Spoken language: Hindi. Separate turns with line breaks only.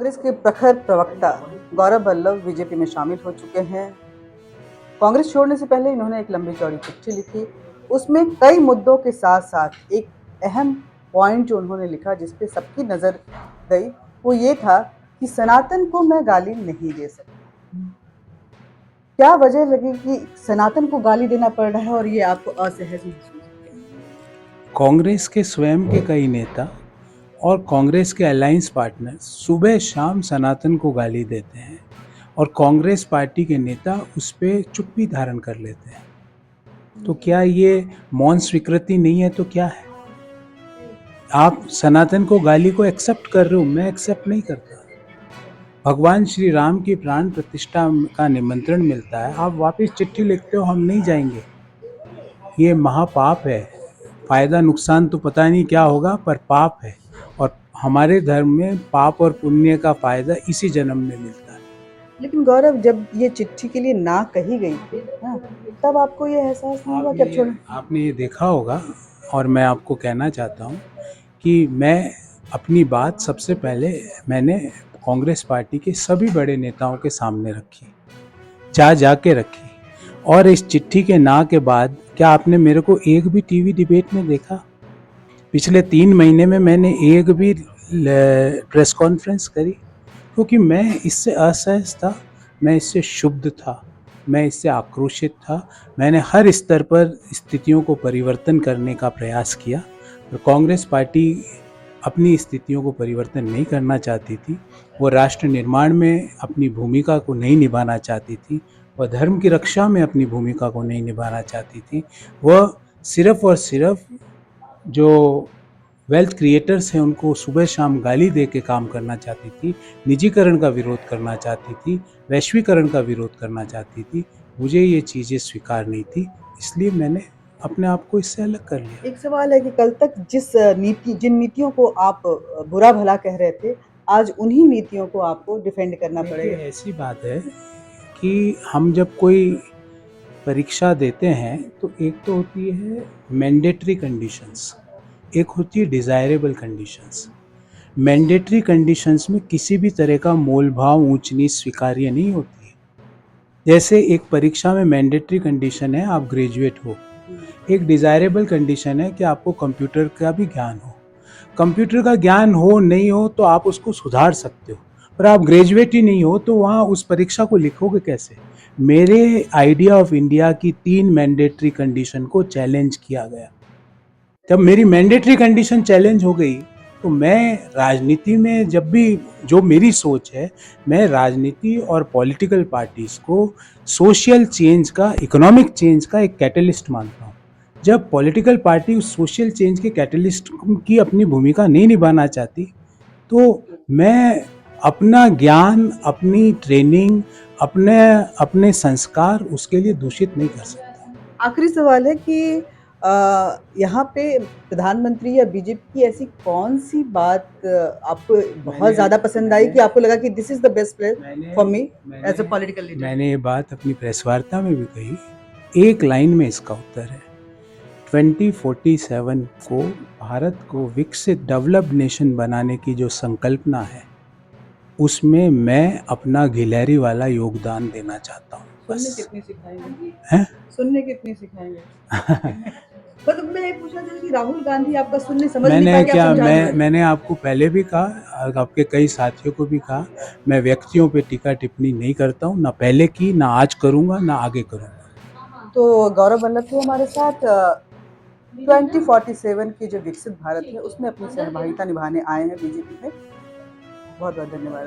कांग्रेस के प्रखर प्रवक्ता गौरव वल्लभ बीजेपी में शामिल हो चुके हैं। कांग्रेस छोड़ने से पहले इन्होंने एक लंबी चौड़ी चिट्ठी लिखी। उसमें कई मुद्दों के साथ साथ एक अहम पॉइंट जो उन्होंने लिखा जिस पे सबकी नज़र गई वो ये था कि सनातन को मैं गाली नहीं दे सकता। क्या वजह लगी कि सनातन को गाली देना पड़ रहा है और ये आपको असहज महसूस होता है?
कांग्रेस के स्वयं के कई नेता और कांग्रेस के अलायंस पार्टनर सुबह शाम सनातन को गाली देते हैं और कांग्रेस पार्टी के नेता उस पर चुप्पी धारण कर लेते हैं। तो क्या ये मौन स्वीकृति नहीं है तो क्या है? आप सनातन को गाली को एक्सेप्ट कर रहे हो, मैं एक्सेप्ट नहीं करता। भगवान श्री राम की प्राण प्रतिष्ठा का निमंत्रण मिलता है, आप वापस चिट्ठी लिखते हो हम नहीं जाएंगे। ये महापाप है। फायदा नुकसान तो पता नहीं क्या होगा, पर पाप है। और हमारे धर्म में पाप और पुण्य का फायदा इसी जन्म में मिलता है।
लेकिन गौरव, जब ये चिट्ठी के लिए ना कही गई थी, हाँ, तब आपको ये एहसास नहीं हुआ कि अब छोड़?
आपने ये देखा होगा और मैं आपको कहना चाहता हूँ कि मैं अपनी बात सबसे पहले मैंने कांग्रेस पार्टी के सभी बड़े नेताओं के सामने रखी, जा के रखी। और इस चिट्ठी के ना के बाद क्या आपने मेरे को एक भी टीवी डिबेट में देखा? पिछले 3 महीने में मैंने एक भी प्रेस कॉन्फ्रेंस करी? क्योंकि मैं इससे असहज था, मैं इससे क्षुब्ध था, मैं इससे आक्रोशित था। मैंने हर स्तर पर स्थितियों को परिवर्तन करने का प्रयास किया, पर कांग्रेस पार्टी अपनी स्थितियों को परिवर्तन नहीं करना चाहती थी। वो राष्ट्र निर्माण में अपनी भूमिका को नहीं निभाना चाहती थी, वह धर्म की रक्षा में अपनी भूमिका को नहीं निभाना चाहती थी। वह सिर्फ और सिर्फ जो वेल्थ क्रिएटर्स हैं उनको सुबह शाम गाली दे के काम करना चाहती थी, निजीकरण का विरोध करना चाहती थी, वैश्वीकरण का विरोध करना चाहती थी। मुझे ये चीज़ें स्वीकार नहीं थी, इसलिए मैंने अपने आप को इससे अलग कर लिया।
एक सवाल है कि कल तक जिन नीतियों को आप बुरा भला कह रहे थे, आज उन्हीं नीतियों को आपको डिफेंड करना पड़ेगा।
ऐसी बात है कि हम जब कोई परीक्षा देते हैं तो एक तो होती है मैंडेटरी कंडीशंस, एक होती है डिज़ायरेबल कंडीशंस। मैंडेटरी कंडीशंस में किसी भी तरह का मोल भाव ऊंच नीच स्वीकार्य नहीं होती है। जैसे एक परीक्षा में मैंडेटरी कंडीशन है आप ग्रेजुएट हो, एक डिज़ायरेबल कंडीशन है कि आपको कंप्यूटर का भी ज्ञान हो। कंप्यूटर का ज्ञान हो नहीं हो तो आप उसको सुधार सकते हो, पर आप ग्रेजुएट ही नहीं हो तो वहाँ उस परीक्षा को लिखोगे कैसे? मेरे आइडिया ऑफ इंडिया की 3 मैंडेटरी कंडीशन को चैलेंज किया गया। जब मेरी मैंडेटरी कंडीशन चैलेंज हो गई तो मैं राजनीति में जब भी जो मेरी सोच है, मैं राजनीति और पॉलिटिकल पार्टीज को सोशल चेंज का, इकोनॉमिक चेंज का एक कैटलिस्ट मानता हूँ। जब पॉलिटिकल पार्टी उस सोशल चेंज के कैटलिस्ट की अपनी भूमिका नहीं निभाना चाहती तो मैं अपना ज्ञान, अपनी ट्रेनिंग, अपने संस्कार उसके लिए दूषित नहीं कर सकता।
आखिरी सवाल है कि यहाँ पे प्रधानमंत्री या बीजेपी की ऐसी कौन सी बात आपको बहुत ज़्यादा पसंद आई कि आपको लगा कि this is the best place for me as a political leader?
मैंने ये बात अपनी प्रेस वार्ता में भी कही, एक लाइन में इसका उत्तर है। 2047 को भारत को विकसित डेवलप्ड नेशन बनाने की जो संकल्पना है उसमें मैं अपना गिलहरी वाला योगदान देना चाहता हूँ।
सुनने कितनी सिखाएंगे?
हैं?
सुनने कितनी सिखाएंगे? मतलब मैं ये पूछना चाहती हूँ कि राहुल गांधी आपका सुनने समझ नहीं पाएंगे, आप समझा दें।
मैंने आपको पहले भी कहा, आपके कई साथियों को भी कहा, मैं व्यक्तियों पे टीका टिप्पणी नहीं करता हूँ, ना पहले की, ना आज करूँगा, ना आगे करूँगा।
तो गौरव वल्लभ थे हमारे साथ। 2047 की जो विकसित भारत है उसमें अपनी सहभागिता निभाने आए हैं बीजेपी में। बहुत बहुत धन्यवाद।